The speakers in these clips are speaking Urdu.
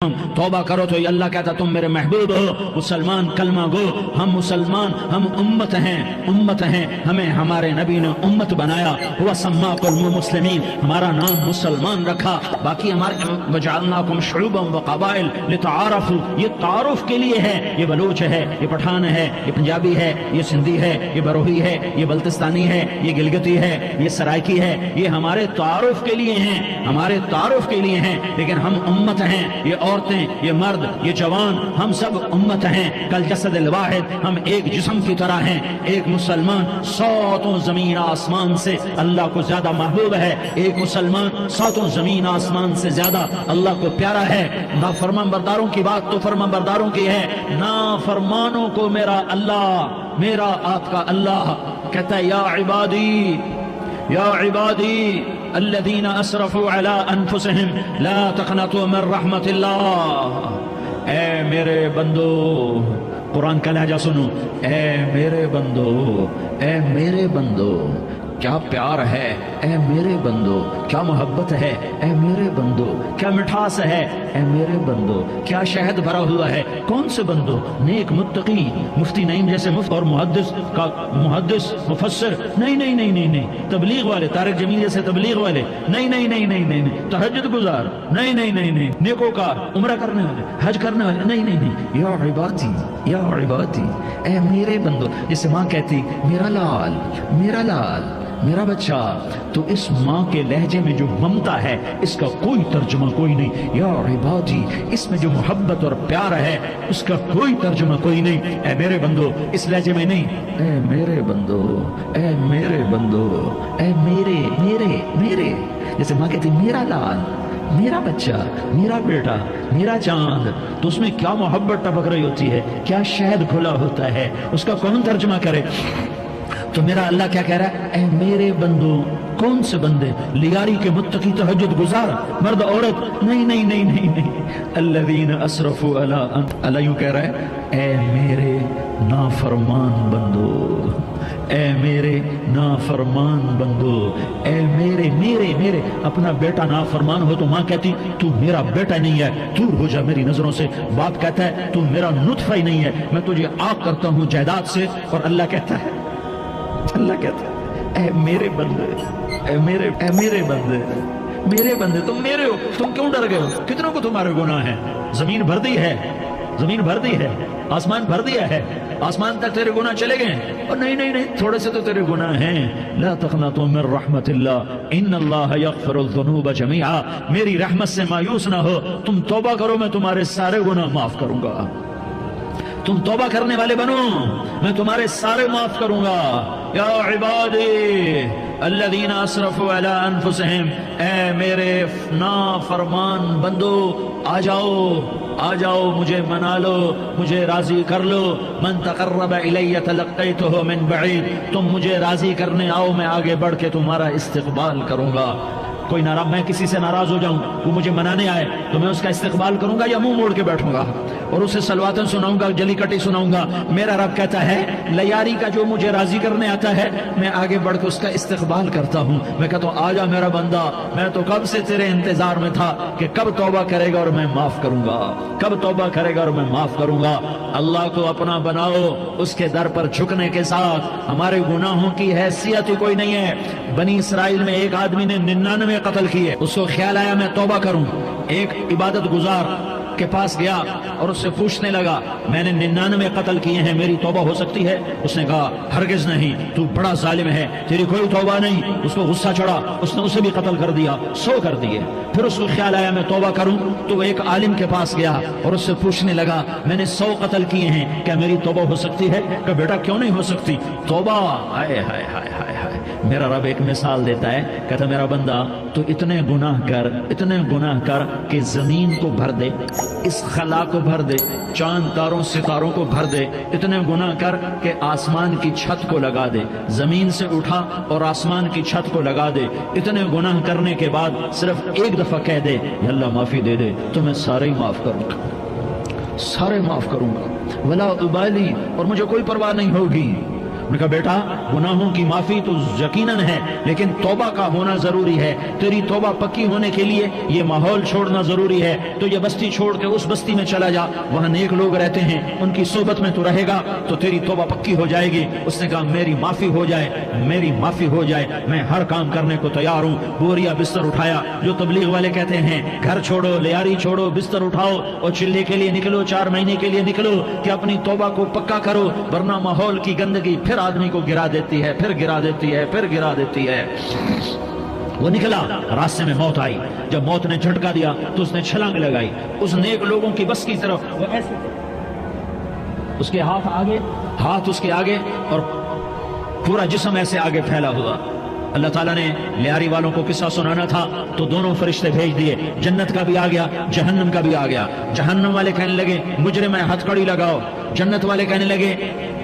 توبہ کرو تو یہ اللہ کہتا تم میرے محبوب ہو، مسلمان کلمہ گو، ہم مسلمان، ہم امت ہیں، ہمیں ہمارے نبی نے امت بنایا، ہوا سماکم المسلمین، ہمارا نام مسلمان رکھا، باقی ہمارے وجعلناکم شعوبا وقبائل لتعارفوا، یہ تعارف کے لیے ہے، یہ بلوچ ہے، یہ پٹھان ہے، یہ پنجابی ہے، یہ سندھی ہے، یہ بروہی ہے، یہ بلتستانی ہے، یہ گلگتی ہے، یہ سرائکی ہے، یہ ہمارے تعارف کے لیے ہیں، ہمارے تعارف کے لیے ہیں، لیکن ہم امت ہیں، یہ عورتیں، یہ مرد، یہ جوان، ہم سب امت ہیں، کل جسد الواحد، ہم ایک جسم کی طرح ہیں، ایک مسلمان ساتوں زمین آسمان سے اللہ کو زیادہ محبوب ہے، ایک مسلمان ساتوں زمین آسمان سے زیادہ اللہ کو پیارا ہے۔ نافرمان برداروں کی بات تو فرمان برداروں کی ہے، نافرمانوں کو میرا اللہ، میرا آپ کا اللہ کہتا ہے یا عبادی الذین اسرفوا علی انفسہم لا تقنطوا من رحمت اللہ، اے میرے بندو، قرآن کا لہجہ سنو، اے میرے بندو کیا پیار ہے، اے میرے بندو کیا محبت ہے، اے میرے بندو کیا مٹھاس ہے، اے میرے بندو کیا شہد بھرا ہوا ہے۔ کون سے بندو؟ نیک متقی، مفتی نعیم جیسے مفت اور محدث مفسر، نہیں، تبلیغ والے، طارق جمیل جیسے تبلیغ والے، نہیں، تہجد گزار، نہیں، نیکوکار، عمرہ کرنے والے، حج کرنے والے، نہیں، یا عبادی، اے میرے بندو، جسے ماں کہتی میرا لال، میرا بچہ، تو اس ماں کے لہجے میں جو ممتا ہے اس کا کوئی ترجمہ کوئی نہیں، یا عبادی، اس میں جو محبت اور پیار ہے اس کا کوئی ترجمہ کوئی نہیں، اے میرے بندو، اس لہجے میں نہیں، اے میرے بندو، اے میرے، جیسے ماں کہتی میرا لال، میرا بچہ، میرا بیٹا، میرا چاند، تو اس میں کیا محبت ٹپک رہی ہوتی ہے، کیا شہد کھلا ہوتا ہے، اس کا کون ترجمہ کرے؟ تو میرا اللہ کیا کہہ رہا ہے؟ اے میرے بندو، کون سے بندے؟ لیاری کے متقی، تہجد گزار، مرد عورت، نہیں، الذین اسرفوا اللہ یوں کہہ رہا ہے، اے میرے نافرمان بندو، اے میرے نافرمان بندو، اے میرے اپنا بیٹا نافرمان ہو تو ماں کہتی تو میرا بیٹا نہیں ہے، دور ہو جا میری نظروں سے، باپ کہتا ہے تو میرا نطفہ ہی نہیں ہے، میں تجھے آگ کرتا ہوں جائیداد سے، اور اللہ کہتا ہے اے میرے بندے تم میرے ہو، تم کیوں ڈر گئے ہو؟ کتنوں کو تمہارے گناہ ہیں؟ زمین بھر دی ہے، آسمان بھر دیا ہے، آسمان تک تیرے گناہ چلے گئے، اور نہیں، تھوڑے سے تو تیرے گناہ ہیں، لا تقنطوا من رحمت اللہ ان اللہ یغفر الذنوب جميعا، میری رحمت سے مایوس نہ ہو، تم توبہ کرو میں تمہارے سارے گناہ معاف کروں گا، تم توبہ کرنے والے بنو میں تمہارے سارے معاف کروں گا۔ یا عبادی الذین اسرفوا علی انفسہم، اے میرے نافرمان بندو، آ جاؤ مجھے منا لو، مجھے راضی کر لو، من تقرب الی تلقیتہ من بعید، تم مجھے راضی کرنے آؤ، میں آگے بڑھ کے تمہارا استقبال کروں گا۔ کوئی ناراض، میں کسی سے ناراض ہو جاؤں، وہ مجھے منانے آئے تو میں اس کا استقبال کروں گا یا منہ موڑ کے بیٹھوں گا اور اسے سلواتیں سناؤں گا، جلی کٹی سناؤں گا؟ میرا رب کہتا ہے لیاری کا جو مجھے راضی کرنے آتا ہے میں آگے بڑھ کے اس کا استقبال کرتا ہوں، میں کہتا ہوں آجا میرا بندہ، میں تو کب سے تیرے انتظار میں تھا کہ کب توبہ کرے گا اور میں معاف کروں گا، کب توبہ کرے گا اور میں معاف کروں گا۔ اللہ کو اپنا بناؤ، اس کے در پر جھکنے کے ساتھ، ہمارے گناہوں کی حیثیت ہی کوئی نہیں ہے۔ بنی اسرائیل میں ایک آدمی نے 99 قتل کیے، اس کو خیال آیا میں توبہ کروں، ایک عبادت گزار کے پاس گیا اور اس سے پوچھنے لگا میں نے 99 قتل کیے ہیں، میری توبہ ہو سکتی ہے؟ اس نے کہا ہرگز نہیں، تو بڑا ظالم ہے، تیری کوئی توبہ نہیں۔ اس کو غصہ چڑھا، اس نے اسے بھی قتل کر دیا، 100 کر دیے۔ پھر اس کو خیال آیا میں توبہ کروں، تو وہ ایک عالم کے پاس گیا اور اس سے پوچھنے لگا میں نے 100 قتل کیے ہیں، کیا میری توبہ ہو سکتی ہے؟ کہ بیٹا کیوں نہیں ہو سکتی توبہ؟ ہائے ہائے ہائے ہائے ہائے، میرا رب ایک مثال دیتا ہے، کہتا میرا بندہ تو اتنے گناہ کر کہ زمین کو بھر دے، اس خلا کو بھر دے، چاند تاروں ستاروں کو بھر دے، اتنے گناہ کر کہ آسمان کی چھت کو لگا دے، زمین سے اٹھا اور آسمان کی چھت کو لگا دے، اتنے گناہ کرنے کے بعد صرف ایک دفعہ کہہ دے یا اللہ معافی دے دے تو میں سارے معاف کروں گا، سارے معاف کروں گا، ولا ابالی، اور مجھے کوئی پرواہ نہیں ہوگی، نے کہا بیٹا گناہوں کی معافی تو یقیناً ہے لیکن توبہ کا ہونا ضروری ہے، تیری توبہ پکی ہونے کے لیے یہ ماحول چھوڑنا ضروری ہے، تو یہ بستی چھوڑ کے اس بستی میں چلا جا، وہاں نیک لوگ رہتے ہیں، ان کی صحبت میں تو رہے گا تو تیری توبہ پکی ہو جائے گی۔ اس نے کہا میری معافی ہو جائے، میری معافی ہو جائے، میں ہر کام کرنے کو تیار ہوں۔ بوریا بستر اٹھایا، جو تبلیغ والے کہتے ہیں گھر چھوڑو، لیاری چھوڑو، بستر اٹھاؤ اور چلے کے لیے نکلو، 4 مہینے کے لیے نکلو کہ اپنی توبہ کو پکا کرو، ورنہ ماحول کی گندگی پھر آدمی کو گرا دیتی ہے، پھر گرا دیتی ہے، پھر گرا دیتی ہے۔ وہ نکلا، راستے میں موت آئی، جب موت نے جھٹکا دیا تو اس نے چھلانگ لگائی اس نیک لوگوں کی بس کی طرف، وہ ایسے اس کے ہاتھ آگے، ہاتھ اس کے آگے اور پورا جسم ایسے آگے پھیلا ہوا۔ اللہ تعالیٰ نے لیاری والوں کو قصہ سنانا تھا تو دونوں فرشتے بھیج دیے، جنت کا بھی آ گیا، جہنم کا بھی آ گیا۔ جہنم والے کہنے لگے مجرم ہے ہتھ کڑی لگاؤ، جنت والے کہنے لگے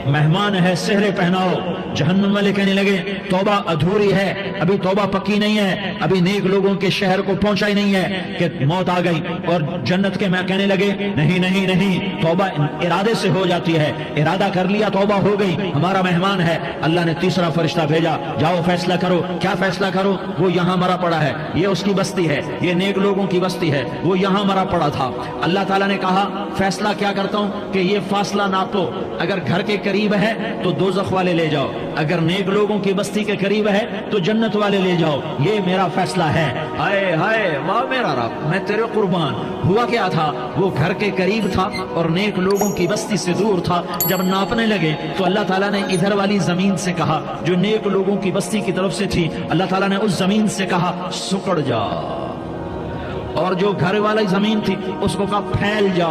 مہمان ہے سہرے پہناؤ، جہنم والے کہنے لگے توبہ ادھوری ہے، ابھی توبہ پکی نہیں ہے، ابھی نیک لوگوں کے شہر کو پہنچا ہی نہیں ہے کہ موت آ گئی۔ اور جنت کے میں کہنے لگے نہیں نہیں نہیں، توبہ ارادے سے ہو جاتی ہے، ارادہ کر لیا توبہ ہو گئی، ہمارا مہمان ہے۔ اللہ نے تیسرا فرشتہ بھیجا، جاؤ فیصلہ کرو، کیا فیصلہ کرو؟ وہ یہاں مرا پڑا ہے، یہ اس کی بستی ہے، یہ نیک لوگوں کی بستی ہے، وہ یہاں مرا پڑا تھا۔ اللہ تعالیٰ نے کہا فیصلہ کیا کرتا ہوں کہ یہ فاصلہ ناپو، اگر گھر کے قریب ہے تو دوزخ والے لے جاؤ، اگر نیک لوگوں کی بستی کے قریب ہے تو جنت والے لے جاؤ، یہ میرا فیصلہ ہے۔ ہائے ہائے واہ میرا رب، میں تیرے قربان۔ ہوا کیا تھا؟ وہ گھر کے قریب تھا اور نیک لوگوں کی بستی سے دور تھا۔ جب ناپنے لگے تو اللہ تعالیٰ نے ادھر والی زمین سے کہا جو نیک لوگوں کی بستی کی طرف سے تھی، اللہ تعالیٰ نے اس زمین سے کہا سکڑ جا، اور جو گھر والی زمین تھی اس کو کہا پھیل جا،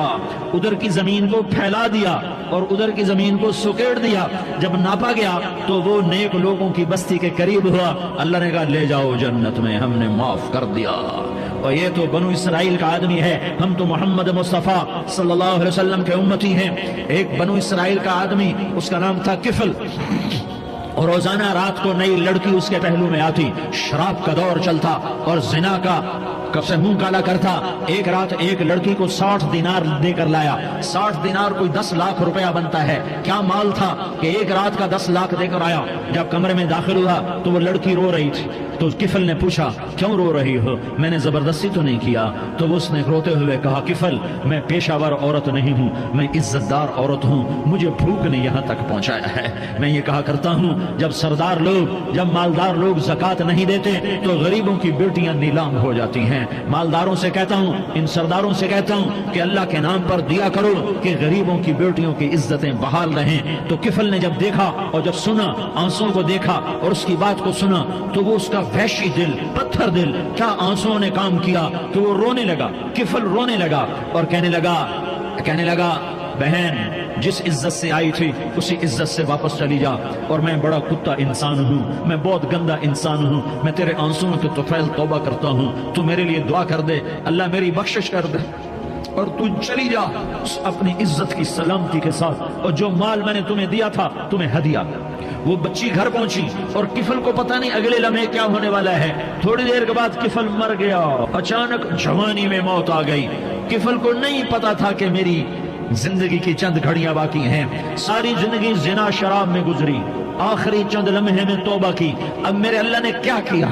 ادھر کی زمین کو پھیلا دیا اور ادھر کی زمین کو سکیڑ دیا۔ جب ناپا گیا تو وہ نیک لوگوں کی بستی کے قریب ہوا، اللہ نے کہا لے جاؤ جنت میں، ہم نے معاف کر دیا۔ اور یہ تو بنو اسرائیل کا آدمی ہے، ہم تو محمد مصطفیٰ صلی اللہ علیہ وسلم کے امتی ہیں۔ ایک بنو اسرائیل کا آدمی، اس کا نام تھا کفل، اور روزانہ رات کو نئی لڑکی اس کے پہلو میں آتی، شراب کا دور چلتا اور زنا کا کب سے منہ کالا کرتا۔ ایک رات ایک لڑکی کو 60 دینار دے کر لایا، 60 دینار کوئی 10 لاکھ روپیہ بنتا ہے، کیا مال تھا کہ ایک رات کا 10 لاکھ دے کر آیا۔ جب کمرے میں داخل ہوا تو وہ لڑکی رو رہی تھی، تو کفل نے پوچھا کیوں رو رہی ہو؟ میں نے زبردستی تو نہیں کیا؟ تو اس نے روتے ہوئے کہا کفل میں پیشہ ور عورت نہیں ہوں، میں عزت دار عورت ہوں، مجھے بھوک نے یہاں تک پہنچایا ہے۔ میں یہ کہا کرتا ہوں جب سردار لوگ، جب مالدار لوگ زکوٰۃ نہیں دیتے تو غریبوں کی بیٹیاں نیلام ہو جاتی ہیں۔ مالداروں سے کہتا ہوں، ان سرداروں سے کہتا ہوں کہ اللہ کے نام پر دیا کرو کہ غریبوں کی بیٹیوں کی عزتیں بحال رہیں۔ تو کفل نے جب دیکھا اور جب سنا، آنسوں کو دیکھا اور اس کی بات کو سنا، تو وہ اس کا وحشی دل، پتھر دل، کیا آنسوں نے کام کیا کہ وہ رونے لگا۔ کفل رونے لگا اور کہنے لگا بہن جس عزت سے آئی تھی اسی عزت سے واپس چلی جا، اور میں بڑا کتا انسان ہوں، میں بہت گندا انسان ہوں، میں تیرے آنسوں کے طفیل توبہ کرتا ہوں، تو میرے لیے دعا کر دے، اللہ میری بخشش کر دے، اور تو چلی جا اپنی عزت کی سلامتی کے ساتھ، اور جو مال میں نے تمہیں دیا تھا تمہیں ہدیہ۔ وہ بچی گھر پہنچی اور کفل کو پتہ نہیں اگلے لمحے کیا ہونے والا ہے۔ تھوڑی دیر کے بعد کفل مر گیا، اچانک جوانی میں موت آ گئی۔ کفل کو نہیں پتا تھا کہ میری زندگی کی چند گھڑیاں باقی ہیں، ساری زندگی زنا شراب میں گزری، آخری چند لمحے میں توبہ کی۔ اب میرے اللہ نے کیا کیا؟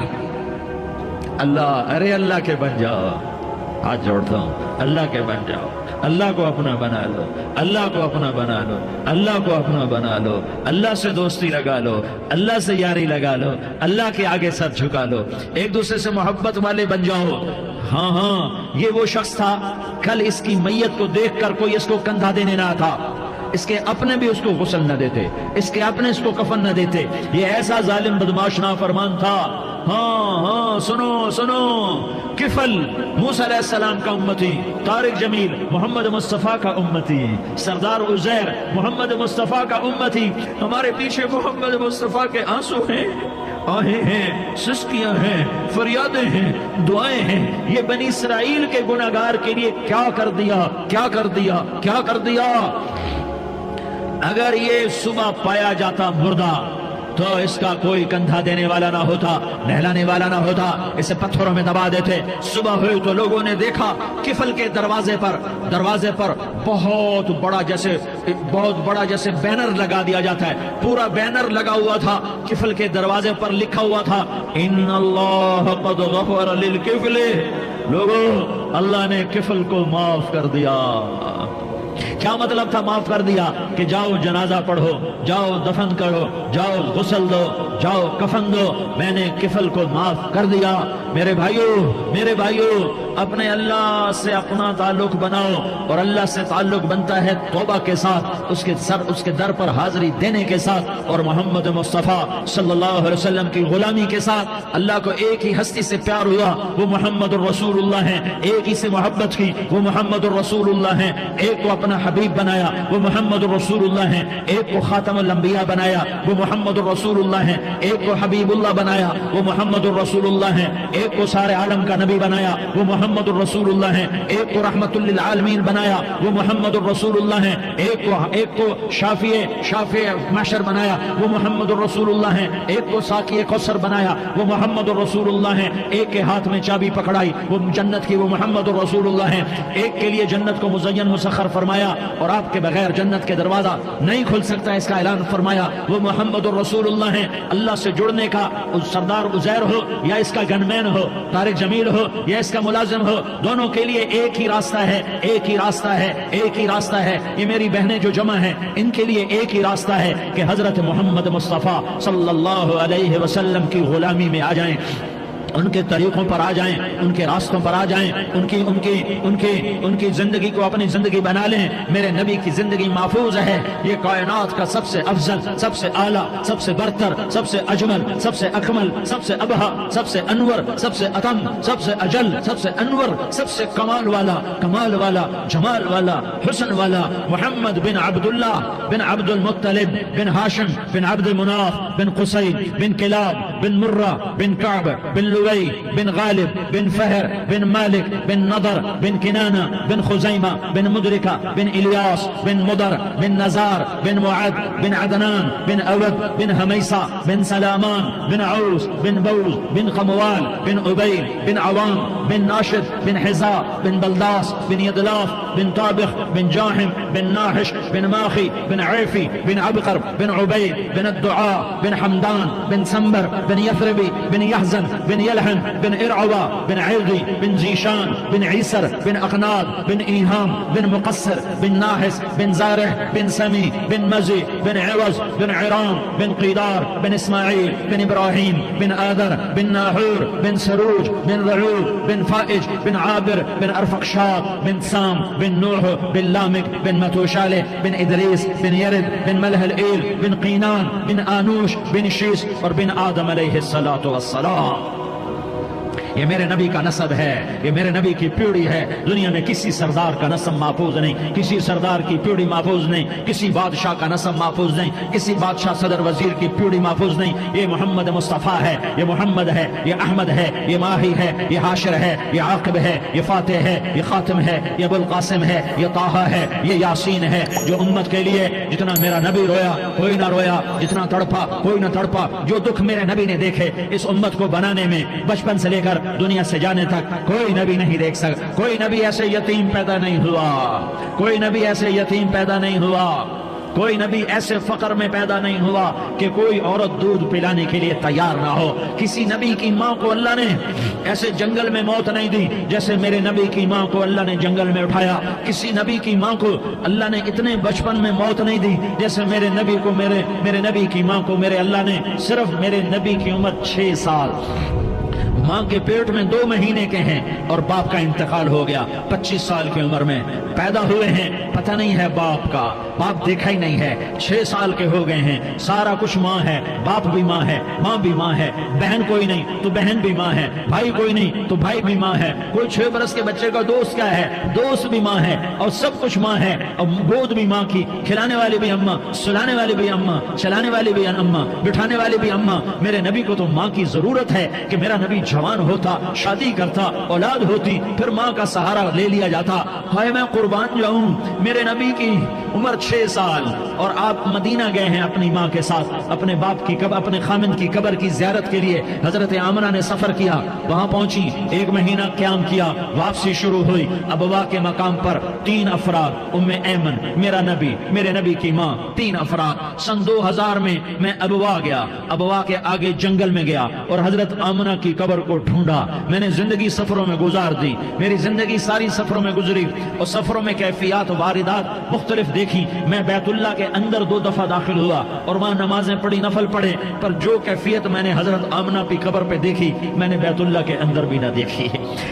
اللہ کے بن جاؤ، ہاتھ جوڑتا ہوں، اللہ کے بن جاؤ، اللہ کو اپنا بنا لو، اللہ کو اپنا بنا لو، اللہ کو اپنا بنا لو، اللہ سے دوستی لگا لو، اللہ سے یاری لگا لو، اللہ کے آگے سر جھکا لو، ایک دوسرے سے محبت والے بن جاؤ۔ ہاں یہ وہ شخص تھا، کل اس کی میت کو دیکھ کر کوئی اس کو کندھا دینے نہ تھا، اس کے اپنے بھی اس کو غسل نہ دیتے، اس کے اپنے اس کو کفن نہ دیتے، یہ ایسا ظالم بدماش نافرمان تھا۔ ہاں سنو، کفل موسیٰ علیہ السلام کا امتی، طارق جمیل محمد مصطفیٰ کا امتی، سردار عزیر محمد مصطفیٰ کا امتی۔ ہمارے پیچھے محمد مصطفیٰ کے آنسو ہیں، آہیں ہیں، سسکیاں ہیں، فریادیں ہیں، دعائیں ہیں۔ یہ بنی اسرائیل کے گناہگار کے لیے کیا کر دیا۔ اگر یہ صبح پایا جاتا مردہ تو اس کا کوئی کندھا دینے والا نہ ہوتا، نہلانے والا نہ ہوتا، اسے پتھروں میں دبا دیتے۔ صبح ہوئی تو لوگوں نے دیکھا کفل کے دروازے پر بہت بڑا جیسے بینر لگا دیا جاتا ہے، پورا بینر لگا ہوا تھا، کفل کے دروازے پر لکھا ہوا تھا ان اللہ قد غفر للکفل، لوگوں اللہ نے کفل کو معاف کر دیا۔ کیا مطلب تھا معاف کر دیا؟ کہ جاؤ جنازہ پڑھو، جاؤ دفن کرو، جاؤ غسل دو، جاؤ کفن دو، میں نے کفل کو معاف کر دیا۔ میرے بھائیو اپنے اللہ سے اپنا تعلق بناؤ، اور اللہ سے تعلق بنتا ہے توبہ کے ساتھ، اس کے در پر حاضری دینے کے ساتھ، اور محمد مصطفیٰ صلی اللہ علیہ وسلم کی غلامی کے ساتھ۔ اللہ کو ایک ہی ہستی سے پیار ہوا، وہ محمد الرسول اللہ ہیں، ایک ہی سے محبت کی، وہ محمد الرسول اللہ ہیں، ایک کو اپنا حبیب بنایا وہ محمد الرسول اللہ ہیں، ایک کو خاتم الانبیاء بنایا وہ محمد الرسول اللہ ہیں، ایک کو حبیب اللہ بنایا وہ محمد الرسول اللہ ہیں، ایک کو سارے عالم کا نبی بنایا وہ محمد الرسول اللہ ہیں، ایک کو رحمت للعالمین بنایا وہ محمد الرسول اللہ ہیں، ایک کو شافع محشر بنایا وہ محمد الرسول اللہ ہیں، ایک کو ساقی کوثر بنایا وہ محمد الرسول اللہ ہیں، ایک کے ہاتھ میں چابی پکڑائی وہ جنت کی وہ محمد الرسول اللہ ہیں، ایک کے لیے جنت کو مزین مسخر فرمایا اور آپ کے بغیر جنت کے دروازہ نہیں کھل سکتا اس کا اعلان فرمایا وہ محمد الرسول اللہ ہیں۔ اللہ سے جڑنے کا سردار عزیر ہو یا اس کا گن مین ہو، طارق جمیل ہو یا اس کا ملازم ہو، دونوں کے لیے ایک ہی راستہ ہے، ایک ہی راستہ ہے، ایک ہی راستہ ہے۔ یہ میری بہنیں جو جمع ہیں ان کے لیے ایک ہی راستہ ہے کہ حضرت محمد مصطفیٰ صلی اللہ علیہ وسلم کی غلامی میں آ جائیں، ان کے طریقوں پر آ جائیں، ان کے راستوں پر آ جائیں، ان کی زندگی کو اپنی زندگی بنا لیں۔ میرے نبی کی زندگی محفوظ ہے، یہ کائنات کا سب سے افضل، سب سے اعلیٰ، سب سے برتر، سب سے اجمل، سب سے اکمل، سب سے ابہا، سب سے انور، سب سے اتم، سب سے اجل، سب سے انور، سب سے کمال والا، جمال والا، حسن والا محمد بن عبداللہ بن عبد المطلب بن ہاشم بن عبد مناف بن قصی بن کلاب بن مرہ بن کعب بن لوی بن غالب بن فہر بن مالک بن نضر بن کنانہ بن خزیمہ بن مدرکہ بن الیاس بن مدر بن نزار بن معد بن عدنان بن اود بن حمیسہ بن سلامان بن عوس بن بوز بن قموال بن عبید بن عوام بن ناشد بن حزاء بن بلداس بن یدلاف بن طابخ بن جاحم بن ناحش بن ماخی بن عیفی بن عبقر بن عبید بن الدعاء بن حمدان بن سنبر بن یثربی بن یحزن بن يلحن بن إرعوى بن عيضي بن زيشان بن عيسر بن أقناد بن إيهام بن مقصر بن ناحس بن زارح بن سمي بن مزي بن عوز بن عرام بن قيدار بن إسماعيل بن إبراهيم بن آذر بن ناحور بن سروج بن رعوب بن فائج بن عابر بن أرفقشاد بن سام بن نوح بن لامك بن متوشالة بن إدريس بن يرد بن ملح الإيل بن قينان بن آنوش بن شيس اور بن آدم علیہ الصلاة والسلام۔ یہ میرے نبی کا نسب ہے، یہ میرے نبی کی پیڑھی ہے۔ دنیا میں کسی سردار کا نسب محفوظ نہیں، کسی سردار کی پیڑھی محفوظ نہیں، کسی بادشاہ کا نسب محفوظ نہیں، کسی بادشاہ صدر وزیر کی پیڑھی محفوظ نہیں۔ یہ محمد مصطفیٰ ہے، یہ محمد ہے، یہ احمد ہے، یہ ماہی ہے، یہ حاشر ہے، یہ عاقب ہے، یہ فاتح ہے، یہ خاتم ہے، یہ ابو القاسم ہے، یہ طٰہٰ ہے، یہ یاسین ہے۔ جو امت کے لیے جتنا میرا نبی رویا کوئی نہ رویا، جتنا تڑپا کوئی نہ تڑپا، جو دکھ میرے نبی نے دیکھے اس امت کو بنانے میں، بچپن سے لے کر دنیا سے جانے تک کوئی نبی نہیں دیکھ سکتا۔ کوئی نبی ایسے یتیم پیدا نہیں ہوا، کوئی نبی ایسے یتیم پیدا نہیں ہوا، کوئی نبی ایسے فقر میں پیدا نہیں ہوا کہ کوئی عورت دودھ پلانے کے لیے تیار نہ ہو۔ کسی نبی کی ماں کو اللہ نے ایسے جنگل میں موت نہیں دی جیسے میرے نبی کی ماں کو اللہ نے جنگل میں اٹھایا۔ کسی نبی کی ماں کو اللہ نے اتنے بچپن میں موت نہیں دی جیسے میرے نبی کو میرے نبی کی ماں کو میرے اللہ نے صرف میرے نبی کی عمر 6 سال، ماں کے پیٹ میں 2 مہینے کے ہیں اور باپ کا انتقال ہو گیا 25 سال کی عمر میں پیدا ہوئے ہیں، پتہ نہیں ہے باپ کا، باپ دیکھا ہی نہیں ہے، 6 سال کے ہو گئے ہیں، سارا کچھ ماں ہے، باپ بھی ماں ہے، ماں بھی ماں ہے، بہن کوئی نہیں تو بہن بھی ماں ہے، بھائی کوئی نہیں تو بھائی بھی ماں ہے، کوئی 6 برس کے بچے کا دوست کیا ہے، دوست بھی ماں ہے، اور سب کچھ ماں ہے، اور گود بھی ماں کی، کھلانے والی بھی اماں، سلانے والی بھی اماں، چلانے والی بھی اماں، بٹھانے والی بھی اماں۔ میرے نبی کو تو ماں کی ضرورت ہے کہ میرا نبی نبی جوان ہوتا، شادی کرتا، اولاد ہوتی، پھر ماں کا سہارا لے لیا جاتا. ہائے میں قربان جاؤں، میرے نبی کی عمر 6 سال اور آپ مدینہ گئے ہیں اپنی ماں کے ساتھ، اپنے باپ کی قبر، اپنے خامند کی قبر کی زیارت کے لیے. حضرت آمنہ نے سفر کیا، وہاں پہنچی، 1 مہینہ قیام کیا، واپسی شروع ہوئی. ابوا کے مقام پر 3 افراد، ام ایمن، میرا نبی، میرے نبی کی ماں، 3 افراد. سن 2000 میں ابوا گیا، ابوا کے آگے جنگل میں گیا اور حضرت آمنہ کی قبر کو ڈھونڈا. میں نے زندگی سفروں میں گزار دی، میری زندگی ساری سفروں میں گزری اور سفروں میں کیفیات واردات مختلف دیکھی. میں بیت اللہ کے اندر 2 دفعہ داخل ہوا اور وہاں نمازیں پڑھی، نفل پڑھے، پر جو کیفیت میں نے حضرت آمنہ کی قبر پہ دیکھی میں نے بیت اللہ کے اندر بھی نہ دیکھی.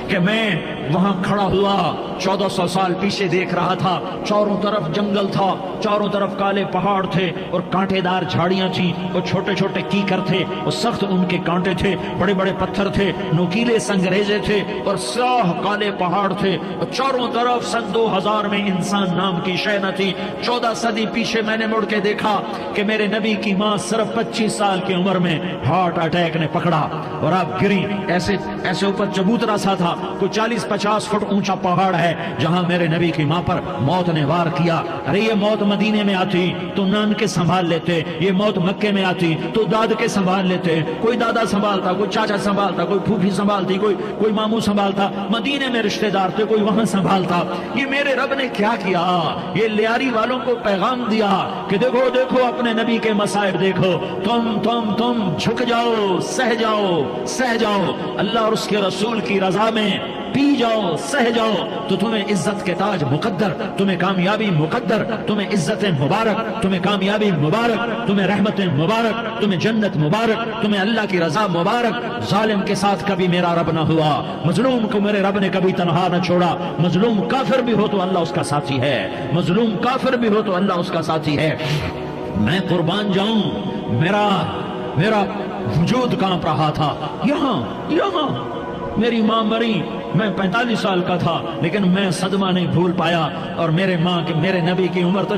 کہ میں وہاں کھڑا ہوا 1400 سال پیچھے دیکھ رہا تھا، چاروں طرف جنگل تھا، چاروں طرف کالے پہاڑ تھے اور کانٹے دار جھاڑیاں تھیں اور چھوٹے چھوٹے کیکر تھے اور سخت ان کے کانٹے تھے، بڑے بڑے پتھر تھے، نوکیلے سنگریزے تھے اور سیاہ کالے پہاڑ تھے اور چاروں طرف. سن 2000 میں انسان نام کی شے نہ تھی. 14 صدی پیچھے میں نے مڑ کے دیکھا کہ میرے نبی کی ماں صرف 25 سال کی عمر میں ہارٹ اٹیک نے پکڑا اور آپ گری. ایسے اوپر چبوترا سا تھا، کوئی 40-50 فٹ اونچا پہاڑ ہے جہاں میرے نبی کی ماں پر موت نے وار کیا. ارے یہ موت مدینے میں آتی تو نان کے سنبھال لیتے، یہ موت مکے میں آتی تو داد کے سنبھال لیتے. کوئی دادا سنبھالتا، کوئی چاچا سنبھالتا، کوئی پھوپھی سنبھالتی، کوئی ماموں سنبھالتا. مدینے میں رشتہ دار تھے، کوئی وہاں سنبھالتا. یہ میرے رب نے کیا کیا؟ یہ لیاری والوں کو پیغام دیا کہ دیکھو دیکھو اپنے نبی کے مصائب دیکھو، تم جھک جاؤ، سہ جاؤ اللہ اور اس کے رسول کی رضا میں پی جاؤ، سہ جاؤ تو تمہیں عزت کے تاج مقدر، تمہیں کامیابی مقدر، تمہیں عزت مبارک، تمہیں کامیابی مبارک، تمہیں رحمت مبارک، تمہیں جنت مبارک، تمہیں اللہ کی رضا مبارک. ظالم کے ساتھ کبھی میرا رب نہ ہوا، مظلوم کو میرے رب نے کبھی تنہا نہ چھوڑا. مظلوم کافر بھی ہو تو اللہ اس کا ساتھی ہے، مظلوم کافر بھی ہو تو اللہ اس کا ساتھی ہے. میں قربان جاؤں، میرا وجود کانپ رہا تھا. یہاں میری ماں مری، میں 45 سال کا تھا لیکن میں صدمہ نہیں بھول پایا. اور میرے نبی کی عمر تو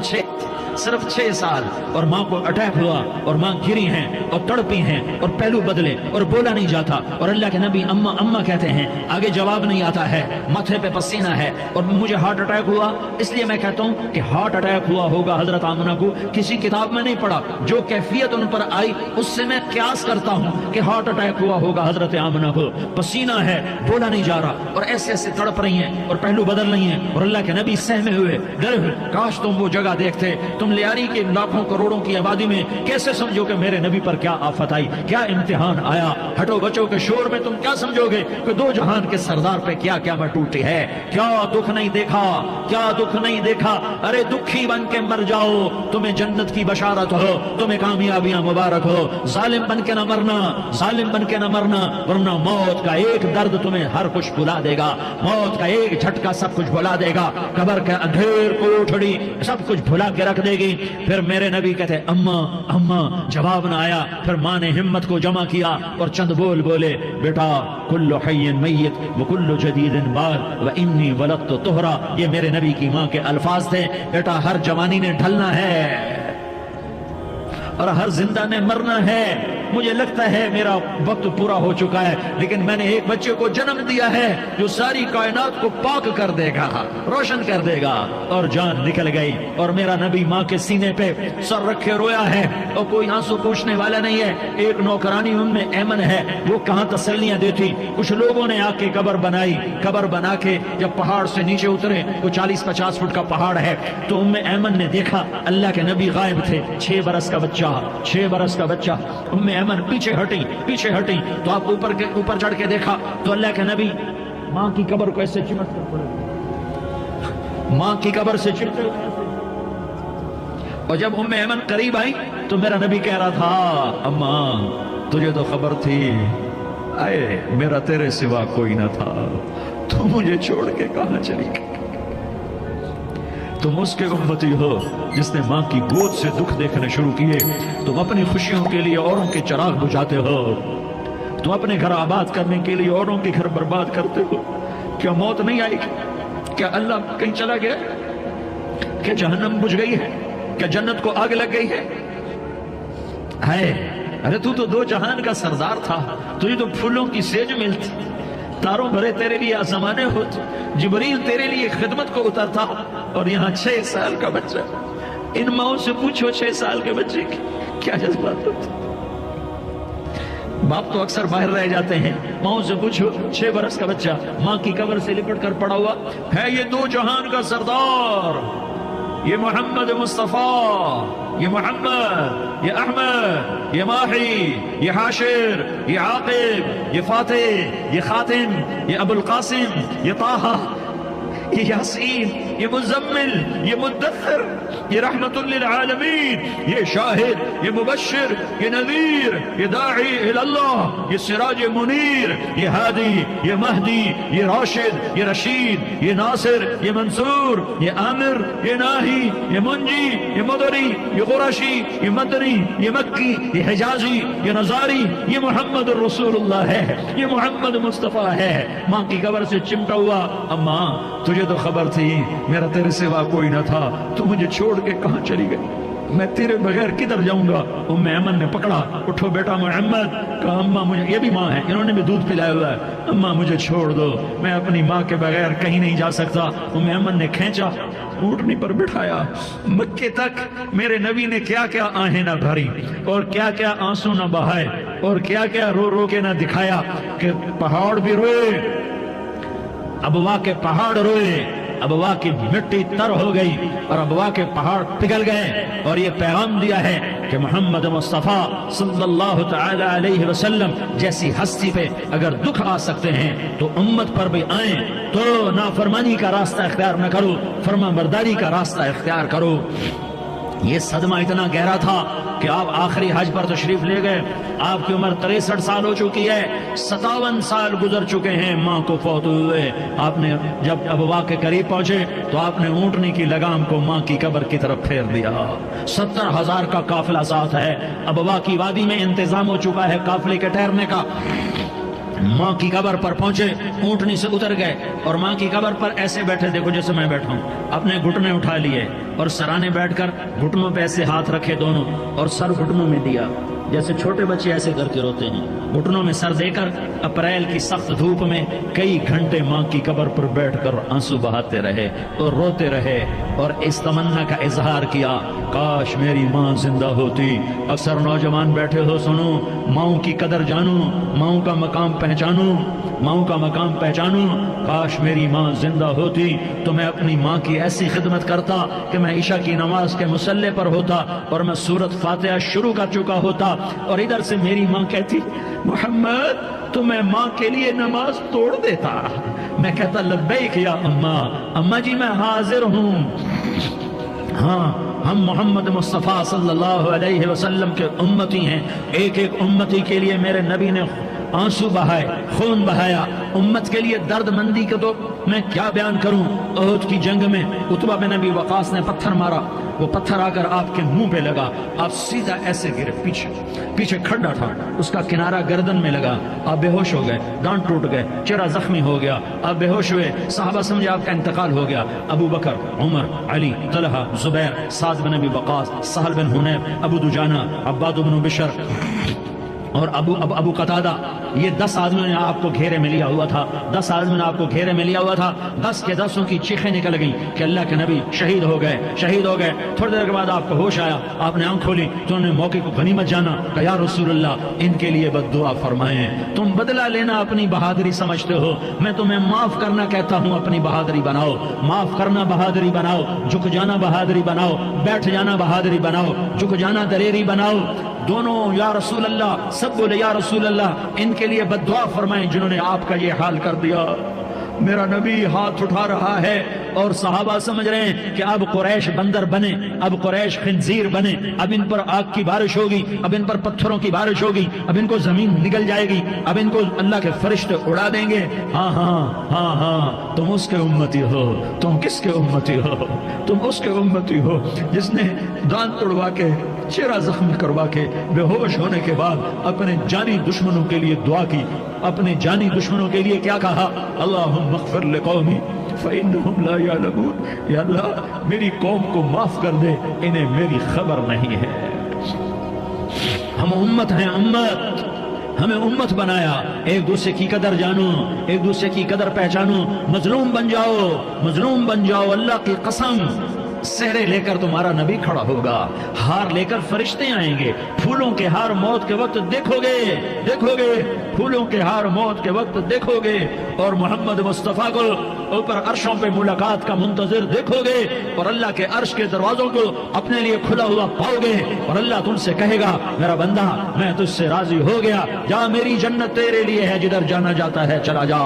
صرف 6 سال اور ماں کو اٹیک ہوا اور ماں گری ہیں اور تڑپی ہیں اور پہلو بدلے اور بولا نہیں جاتا اور اللہ کے نبی اما اما کہتے ہیں، آگے جواب نہیں آتا ہے، ماتھے پہ پسینہ ہے اور مجھے ہارٹ اٹیک ہوا. اس لیے میں کہتا ہوں کہ ہارٹ اٹیک ہوا ہوگا حضرت آمنہ کو، کسی کتاب میں نہیں پڑھا، جو کیفیت ان پر آئی اس سے میں قیاس کرتا ہوں کہ ہارٹ اٹیک ہوا ہوگا حضرت آمنہ کو. پسینہ ہے، بولا نہیں جا رہا اور ایسے تڑپ رہی ہیں اور پہلو بدل رہی ہیں اور اللہ کے نبی سہمے ہوئے ڈرے ہوئے. کاش تم وہ جگہ دیکھتے. تم لیاری کے لاکھوں کروڑوں کی آبادی میں کیسے سمجھو کہ میرے نبی پر کیا آفت آئی، کیا امتحان آیا؟ ہٹو بچوں کے شور میں تم کیا سمجھو گے کہ 2 جہان کے سردار پہ کیا قیامت ٹوٹی ہے؟ کیا دکھ نہیں دیکھا، کیا دکھ نہیں دیکھا؟ ارے دکھی بن کے مر جاؤ، تمہیں جنت کی بشارت ہو، تمہیں کامیابیاں مبارک ہو. ظالم بن کے نہ مرنا، ورنہ موت کا ایک درد تمہیں ہر کچھ بھلا دے گا، موت کا ایک جھٹکا سب کچھ بھلا دے گا، قبر کے اندھیر کوٹھڑی سب کچھ بھلا کے رکھ دے گی. پھر میرے نبی کہتے اما جواب نہ آیا. پھر ماں نے ہمت کو جمع کیا اور چند بولے، بیٹا کل حی میت وکل جدید بال وانی ولدت طہرا. یہ میرے نبی کی ماں کے الفاظ تھے. بیٹا ہر جوانی نے ڈھلنا ہے اور ہر زندہ نے مرنا ہے. مجھے لگتا ہے میرا وقت پورا ہو چکا ہے لیکن میں نے ایک بچے کو جنم دیا ہے جو ساری کائنات کو پاک کر دے گا، روشن کر دے گا. اور جان نکل گئی اور میرا نبی ماں کے سینے پہ سر رکھے رویا ہے اور کوئی آنسو پوچھنے والا نہیں ہے. ایک نوکرانی ان میں ایمن ہے، وہ کہاں تسلیاں دیتی. کچھ لوگوں نے آ کے قبر بنا کے جب پہاڑ سے نیچے اترے، وہ 40-50 فٹ کا پہاڑ ہے، تو ایمن نے دیکھا اللہ کے نبی غائب تھے. 6 برس کا بچہ. ایمن پیچھے ہٹی تو آپ اوپر چڑھ کے دیکھا تو اللہ کے نبی ماں کی قبر کو ایسے چمٹ کر پڑے، ماں کی قبر سے چمٹے. اور جب ایمن قریب آئی تو میرا نبی کہہ رہا تھا، اما تجھے تو خبر تھی، آئے میرا تیرے سوا کوئی نہ تھا، تو مجھے چھوڑ کے کہاں چلی گئی؟ تم اس کے امتی ہو جس نے ماں کی گود سے دکھ دیکھنے شروع کیے. تم اپنی خوشیوں کے لیے اوروں کے چراغ بجھاتے ہو، تم اپنے گھر آباد کرنے کے لیے اوروں کے گھر برباد کرتے ہو. کیا موت نہیں آئی؟ کیا اللہ کہیں چلا گیا؟ کیا جہنم بجھ گئی ہے؟ کیا جنت کو آگ لگ گئی ہے؟ ارے تو دو جہان کا سردار تھا، تجھے تو پھولوں کی سیج ملتی، تاروں بھرے تیرے لیے آسمانے ہوتے، جبریل تیرے لیے خدمت کو اترتا، اور یہاں 6 سال کا بچہ۔ ان ماؤں سے پوچھو 6 سال کے بچے کی کیا جذبات ہوتے۔ باپ تو اکثر باہر رہ جاتے ہیں، ماؤں سے پوچھو 6 برس کا بچہ ماں کی قبر سے لپٹ کر پڑا ہوا ہے، یہ 2 جہان کا سردار، یہ محمد مصطفیٰ، یہ محمد، یہ احمد، یہ ماہی، یہ حاشر، یہ عاقب، یہ فاتح، یہ خاتم، یہ ابو القاسم، یہ طٰہٰ، یہ یاسین، یہ مزمل، یہ مدثر، یہ رحمت للعالمین، یہ شاہد، یہ مبشر، یہ نذیر، یہ داعی اللہ، یہ سراج منیر، یہ ہادی، یہ مہدی، یہ راشد، یہ رشید، یہ ناصر، یہ منصور، یہ عامر، یہ ناہی، یہ منجی، یہ مدری، یہ قرشی، یہ مدنی، یہ مکی، یہ حجازی، یہ نظاری، یہ محمد الرسول اللہ ہے، یہ محمد مصطفیٰ ہے۔ ماں کی قبر سے چمٹا ہوا، اماں تجھے تو خبر تھی میرا تیرے سوا کوئی نہ تھا، تو مجھے چھوڑ کے کہاں چلی گئی، میں تیرے بغیر کدھر جاؤں گا۔ ام ایمن نے پکڑا، اٹھو بیٹا محمد، کہا اماں مجھے، یہ بھی ماں ہے، انہوں نے بھی دودھ پلایا ہوا ہے، اماں مجھے چھوڑ دو، میں اپنی ماں کے بغیر کہیں نہیں جا سکتا۔ ام ایمن نے کھینچا، اونٹنی پر بٹھایا، مکے تک میرے نبی نے کیا کیا آہیں نہ بھری، اور کیا کیا آنسو نہ بہائے، اور کیا کیا رو رو کے نہ دکھایا، کہ پہاڑ بھی روئے، ابوا کے پہاڑ روئے، ابوا کی مٹی تر ہو گئی، اور ابوا کے پہاڑ پگھل گئے، اور یہ پیغام دیا ہے کہ محمد مصطفیٰ صلی اللہ تعالی علیہ وسلم جیسی ہستی پہ اگر دکھ آ سکتے ہیں تو امت پر بھی آئیں، تو نافرمانی کا راستہ اختیار نہ کرو، فرما برداری کا راستہ اختیار کرو۔ یہ صدمہ اتنا گہرا تھا کہ آپ آخری حج پر تشریف لے گئے، آپ کی عمر 63 سال ہو چکی ہے، 57 سال گزر چکے ہیں ماں کو فوت ہوئے۔ آپ نے جب ابوا کے قریب پہنچے تو آپ نے اونٹنی کی لگام کو ماں کی قبر کی طرف پھیر دیا۔ 70,000 کا قافلہ ساتھ ہے، ابوا کی وادی میں انتظام ہو چکا ہے قافلے کے ٹھہرنے کا۔ ماں کی قبر پر پہنچے، اونٹنی سے اتر گئے، اور ماں کی قبر پر ایسے بیٹھے، دیکھو جیسے میں بیٹھا ہوں، اپنے گھٹنے اٹھا لیے، اور سرانے بیٹھ کر گھٹنوں پہ ایسے ہاتھ رکھے دونوں، اور سر گھٹنوں میں دیا، جیسے چھوٹے بچے ایسے کر کے روتے ہیں، گھٹنوں میں سر دے کر اپریل کی سخت دھوپ میں کئی گھنٹے ماں کی قبر پر بیٹھ کر آنسو بہاتے رہے اور روتے رہے، اور اس تمنا کا اظہار کیا، کاش میری ماں زندہ ہوتی۔ اکثر نوجوان بیٹھے ہو، سنو، ماؤں کی قدر جانو، ماؤں کا مقام پہچانو، ماؤں کا مقام پہچانو۔ کاش میری ماں زندہ ہوتی تو میں اپنی ماں کی ایسی خدمت کرتا کہ میں عشاء کی نماز کے مصلے پر ہوتا اور میں سورۃ فاتحہ شروع کر چکا ہوتا، اور ادھر سے میری ماں کہتی محمد تو میں ماں کے لیے نماز توڑ دیتا، میں کہتا لبیک یا اماں، اماں جی میں حاضر ہوں۔ ہاں، ہم محمد مصطفیٰ صلی اللہ علیہ وسلم کے امتی ہیں، ایک ایک امتی کے لیے میرے نبی نے آنسو بہائے، خون بہایا، امت کے لیے درد مندی کے تو میں کیا بیان کروں۔ احد کی جنگ میں عتبہ بن ابی وقاص نے پتھر مارا، وہ پتھر آ کر آپ کے منہ پہ لگا، آپ سیدھا ایسے گرے، پیچھے کھڈا تھا، اس کا کنارہ گردن میں لگا، آپ بے ہوش ہو گئے، دانت ٹوٹ گئے، چہرہ زخمی ہو گیا، آپ بے ہوش ہوئے، صحابہ سمجھے آپ کا انتقال ہو گیا۔ ابو بکر، عمر، علی، طلحہ، زبیر، سعد بن ابی وقاص، سہل بن حنیف، ابو دجانہ، عباد بن بشر اور ابو قتادہ، یہ 10 آدمیوں نے آپ کو گھیرے میں لیا ہوا تھا، 10 آدمیوں نے آپ کو گھیرے میں لیا ہوا تھا، 10 کے 10 کی چیخیں نکل گئیں کہ اللہ کے نبی شہید ہو گئے، شہید ہو گئے۔ تھوڑی دیر کے بعد آپ کو ہوش آیا، آپ نے آنکھ کھولی تو انہوں نے موقع کو غنیمت جانا کہ یا رسول اللہ ان کے لیے بد دعا فرمائیں، تم بدلہ لینا اپنی بہادری سمجھتے ہو، میں تمہیں معاف کرنا کہتا ہوں، اپنی بہادری بناؤ، معاف کرنا بہادری بناؤ، جھک جانا بہادری بناؤ، بیٹھ جانا بہادری بناؤ، جھک جانا دلیری بناؤ۔ دونوں یا رسول اللہ، سب بولے یا رسول اللہ، ان کے لیے بد دعا فرمائیں جنہوں نے آپ کا یہ حال کر دیا۔ میرا نبی ہاتھ اٹھا رہا ہے اور صحابہ سمجھ رہے ہیں کہ اب قریش بندر بنے، اب قریش خنزیر بنے، اب ان پر آگ کی بارش ہوگی، اب ان پر پتھروں کی بارش ہوگی، اب ان کو زمین نگل جائے گی، اب ان کو اللہ کے فرشتے اڑا دیں گے۔ ہاں ہاں ہاں ہاں، تم اس کے امتی ہو، تم کس کے امتی ہو؟ تم اس کے امتی ہو جس نے دانت توڑوا کے، چہرہ زخمی کروا کے، بے ہوش ہونے کے بعد اپنے جانی دشمنوں کے لیے دعا کی، اپنے جانی دشمنوں کے لیے کیا کہا؟ اللہم اغفر لقومی فإنہم لا یعلمون، یا اللہ میری قوم کو معاف کر دے، انہیں میری خبر نہیں ہے۔ ہم امت ہیں، امت، ہمیں امت بنایا، ایک دوسرے کی قدر جانو، ایک دوسرے کی قدر پہچانو، مظلوم بن جاؤ، مظلوم بن جاؤ، اللہ کی قسم سہرے لے کر تمہارا نبی کھڑا ہوگا، ہار لے کر فرشتے آئیں گے، پھولوں کے ہار موت کے وقت دیکھو گے، دیکھو گے، پھولوں کے ہار موت کے وقت دیکھو گے، اور محمد مصطفیٰ کو اوپر عرشوں پہ ملاقات کا منتظر دیکھو گے، اور اللہ کے عرش کے دروازوں کو اپنے لیے کھلا ہوا پاؤ گے، اور اللہ تم سے کہے گا میرا بندہ میں تجھ سے راضی ہو گیا، جا میری جنت تیرے لیے ہے، جدھر جانا جاتا ہے چلا جا۔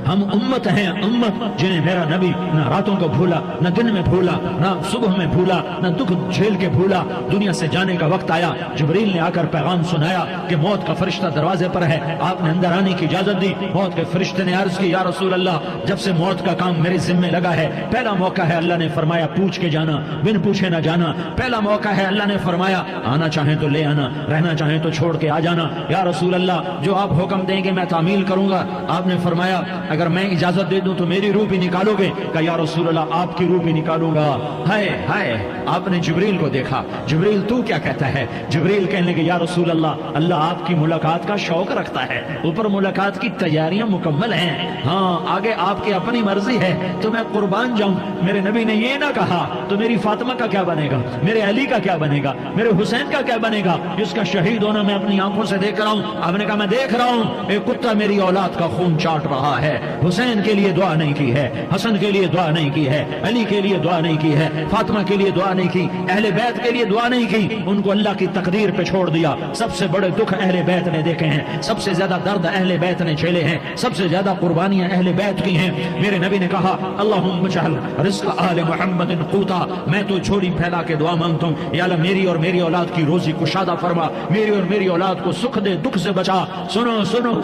ہم امت ہیں، امت جنہیں میرا نبی نہ راتوں کو بھولا، نہ دن میں بھولا، نہ صبح میں بھولا، نہ دکھ جھیل کے بھولا۔ دنیا سے جانے کا وقت آیا، جبریل نے آ کر پیغام سنایا کہ موت کا فرشتہ دروازے پر ہے، آپ نے اندر آنے کی اجازت دی۔ موت کے فرشتے نے عرض کی یا رسول اللہ جب سے موت کا کام میرے ذمہ لگا ہے پہلا موقع ہے، اللہ نے فرمایا پوچھ کے جانا، بن پوچھے نہ جانا، پہلا موقع ہے، اللہ نے فرمایا آنا چاہیں تو لے آنا، رہنا چاہیں تو چھوڑ کے آ جانا۔ یا رسول اللہ جو آپ حکم دیں گے میں تعمیل کروں گا۔ آپ نے فرمایا اگر میں اجازت دے دوں تو میری روح بھی نکالو گے؟ کہا یا رسول اللہ آپ کی روح بھی نکالوں گا۔ ہائے ہائے، آپ نے جبریل کو دیکھا، جبریل تو کیا کہتا ہے؟ جبریل کہنے لگے یا رسول اللہ اللہ آپ کی ملاقات کا شوق رکھتا ہے، اوپر ملاقات کی تیاریاں مکمل ہیں، ہاں آگے آپ کی اپنی مرضی ہے تو میں قربان جاؤں۔ میرے نبی نے یہ نہ کہا تو میری فاطمہ کا کیا بنے گا، میرے علی کا کیا بنے گا، میرے حسین کا کیا بنے گا جس کا شہید ہونا میں اپنی آنکھوں سے دیکھ رہا ہوں۔ آپ نے کہا میں دیکھ رہا ہوں ایک کتا میری اولاد کا خون چاٹ رہا ہے، حسین کے لیے دعا نہیں کی ہے، حسن کے لیے دعا نہیں کی ہے، علی کے لیے دعا نہیں کی ہے، فاطمہ کے لیے دعا نہیں کی، اہل بیت کے لیے دعا نہیں کی، ان کو اللہ کی تقدیر پہ چھوڑ دیا۔ سب سے بڑے دکھ اہل بیت نے دیکھے ہیں، سب سے زیادہ درد اہل بیت نے جھیلے ہیں، سب سے زیادہ قربانیاں اہل بیت کی ہیں۔ میرے نبی نے کہا اللہم اجعل رزق آل محمد قوتا، میں تو جھولی پھیلا کے دعا مانگتا ہوں یا اللہ میری اور میری اولاد کی روزی کشادہ فرما، میری اور میری اولاد کو سکھ دے، دکھ سے بچا۔ سنو سنو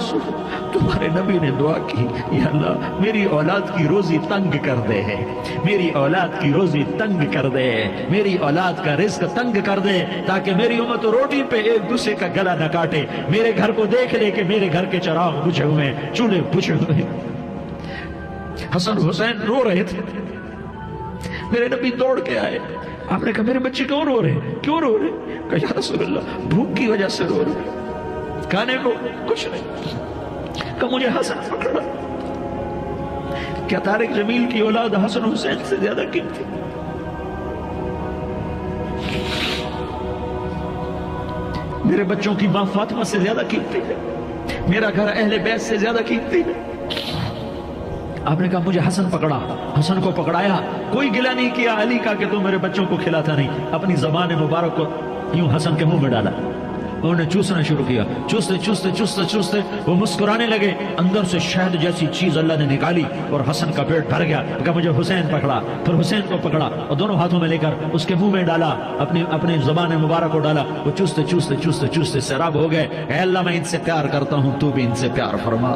تمہارے نبی نے دعا کی یا اللہ میری اولاد کی روزی تنگ کر دے، میری اولاد کی روزی تنگ کر دے، میری اولاد کا رزق تنگ کر دے تاکہ میری امت روٹی پہ ایک دوسرے کا گلا نہ کاٹے، میرے گھر کو دیکھ لے کہ میرے گھر کے چراغ بجھے ہوئے، چولہے بجھے ہوئے۔ حسن حسین رو رہے تھے، میرے نبی دوڑ کے آئے، آپ نے کہا میرے بچے کیوں رو رہے، کیوں رو رہے؟ کہا یا رسول اللہ بھوک کی وجہ سے رو رہے، کھانے کو کچھ نہیں۔ کہ مجھے حسن پکڑا، کیا طارق جمیل کی اولاد حسن حسین سے زیادہ قیمتی؟ میرے بچوں کی ماں فاطمہ سے زیادہ قیمتی ہے، میرا گھر اہل بیت سے زیادہ قیمتی ہے۔ آپ نے کہا مجھے حسن پکڑا، حسن کو پکڑایا، کوئی گلہ نہیں کیا علی کا کہ تم میرے بچوں کو کھلاتا نہیں، اپنی زبان مبارک کو یوں حسن کے منہ میں ڈالا، انہوں نے چوسنا شروع کیا، چوستے چوستے چوستے چوستے وہ مسکرانے لگے، اندر سے شہد جیسی چیز اللہ نے نکالی اور حسن کا پیٹ بھر گیا۔ کہا مجھے حسین پکڑا، پھر حسین کو پکڑا اور دونوں ہاتھوں میں لے کر اس کے منہ میں ڈالا، اپنے زبان مبارک کو ڈالا، وہ چوستے چوستے چوستے چوستے سیراب ہو گئے۔ اے اللہ میں ان سے پیار کرتا ہوں، تو بھی ان سے پیار فرما،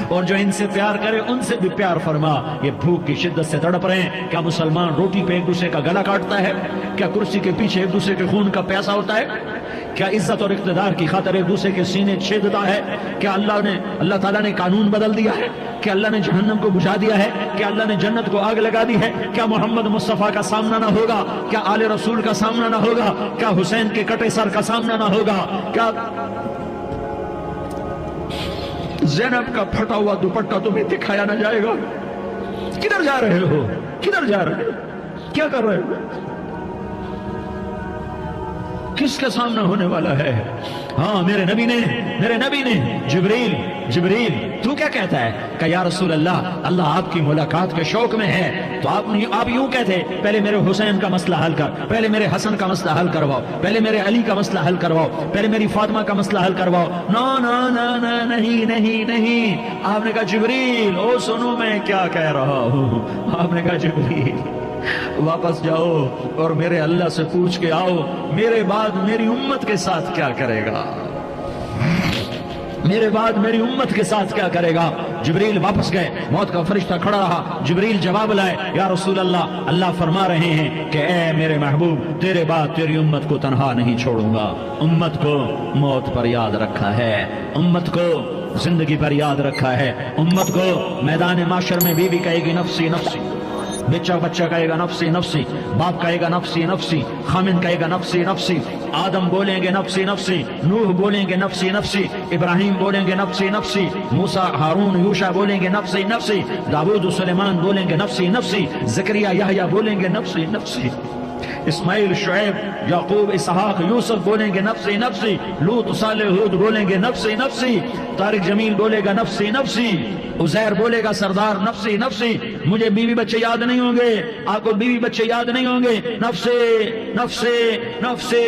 اور جو ان سے پیار کرے ان سے بھی پیار فرما۔ یہ بھوک کی شدت سے تڑپ رہے ہیں، کیا مسلمان روٹی پہ ایک دوسرے کا گلا کاٹتا ہے؟ کیا کرسی کے پیچھے ایک دوسرے کے خون کا پیاسہ ہوتا ہے؟ کیا عزت اور اقتدار کی خاطر ایک دوسرے کے سینے چھیدتا ہے؟ کیا اللہ تعالیٰ نے قانون بدل دیا ہے؟ کیا اللہ نے جہنم کو بجھا دیا ہے؟ کیا اللہ نے جنت کو آگ لگا دی ہے؟ کیا محمد مصطفیٰ کا سامنا نہ ہوگا؟ کیا آل رسول کا سامنا نہ ہوگا؟ کیا حسین کے کٹے سر کا سامنا نہ ہوگا؟ کیا زینب کا پھٹا ہوا دوپٹہ تمہیں دکھایا نہ جائے گا؟ کدھر جا رہے ہو؟ کدھر جا رہے ہو؟ کیا کر رہے ہو؟ کس کا سامنا ہونے والا ہے؟ ہاں میرے نبی نے جبریل تو کیا کہتا ہے؟ کہ یا رسول اللہ آپ کی ملاقات کے شوق میں ہے، تو آپ یوں کہتے پہلے میرے حسین کا مسئلہ حل کر، پہلے میرے حسن کا مسئلہ حل کرواؤ، پہلے میرے علی کا مسئلہ حل کرواؤ، پہلے میری فاطمہ کا مسئلہ حل کرواؤ۔ نہیں۔ آپ نے کہا جبریل او سنو میں کیا کہہ رہا ہوں۔ آپ نے کہا جبریل واپس جاؤ اور میرے اللہ سے پوچھ کے آؤ میرے بعد میری امت کے ساتھ کیا کرے گا، میرے بعد میری امت کے ساتھ کیا کرے گا۔ جبریل واپس گئے، موت کا فرشتہ کھڑا رہا، جبریل جواب لائے یا رسول اللہ فرما رہے ہیں کہ اے میرے محبوب تیرے بعد تیری امت کو تنہا نہیں چھوڑوں گا، امت کو موت پر یاد رکھا ہے، امت کو زندگی پر یاد رکھا ہے، امت کو میدان معاشر میں بھی کہے گی نفسی نفسی، بچہ کہے گا نفسی نفسی، باپ کہے گا نفسی نفسی، خامن کہے گا نفسی نفسی، آدم بولیں گے نفسی نفسی، نوح بولیں گے نفسی نفسی، ابراہیم بولیں گے نفسی نفسی، موسیٰ ہارون یوشع بولیں گے نفسی نفسی، داؤد و سلیمان بولیں گے نفسی نفسی، زکریا یحییٰ بولیں گے نفسی نفسی، اسماعیل شعیب یعقوب اسحاق یوسف بولیں گے نفسی نفسی، لوط صالح ہود بولیں گے نفسی نفسی، طارق جمیل بولے گا نفسی نفسی، عزیر بولے گا سردار نفسی نفسی، مجھے بیوی بچے یاد نہیں ہوں گے، آپ کو بیوی بچے یاد نہیں ہوں گے، نفسی نفسی نفسی۔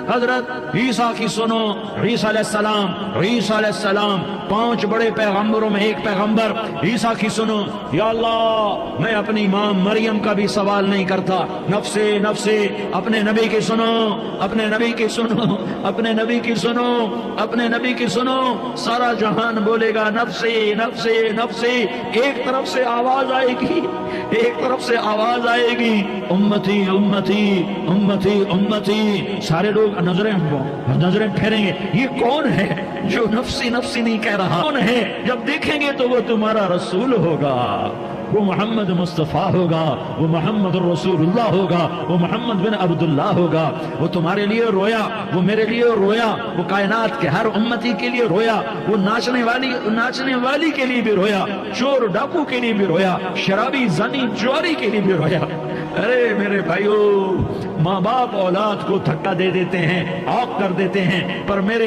حضرت عیسیٰ کی سنو، عیسیٰ علیہ السلام 5 بڑے پیغمبروں میں ایک پیغمبر عیسیٰ کی سنو، یا اللہ میں اپنی ماں مریم کا بھی سوال نہیں کرتا، نفسی نفسی۔ اپنے نبی کی سنو، اپنے نبی کی سنو، اپنے نبی کی سنو، اپنے نبی کی سنو، سارا جہان بولے گا نفسی نفسی نفسی۔ ایک طرف سے آواز آئے گی، ایک طرف سے آواز آئے گی، امتی امتی امتی امتی۔ سارے لوگ نظریں پھیریں گے، یہ کون ہے جو نفسی نفسی نہیں کہہ رہا؟ کون ہے؟ جب دیکھیں گے تو وہ تمہارا رسول ہوگا، وہ محمد مصطفیٰ ہوگا، وہ محمد رسول اللہ ہوگا، وہ محمد بن عبداللہ ہوگا۔ وہ تمہارے لیے رویا، وہ میرے لیے رویا، وہ کائنات کے ہر امتی کے لیے رویا، وہ ناچنے والی کے لیے بھی رویا، چور ڈاکو کے لیے بھی رویا، شرابی زانی جواری کے لیے بھی رویا۔ ارے میرے بھائیو، ماں باپ اولاد کو دھکا دے دیتے ہیں، عاق کر دیتے ہیں، پر میرے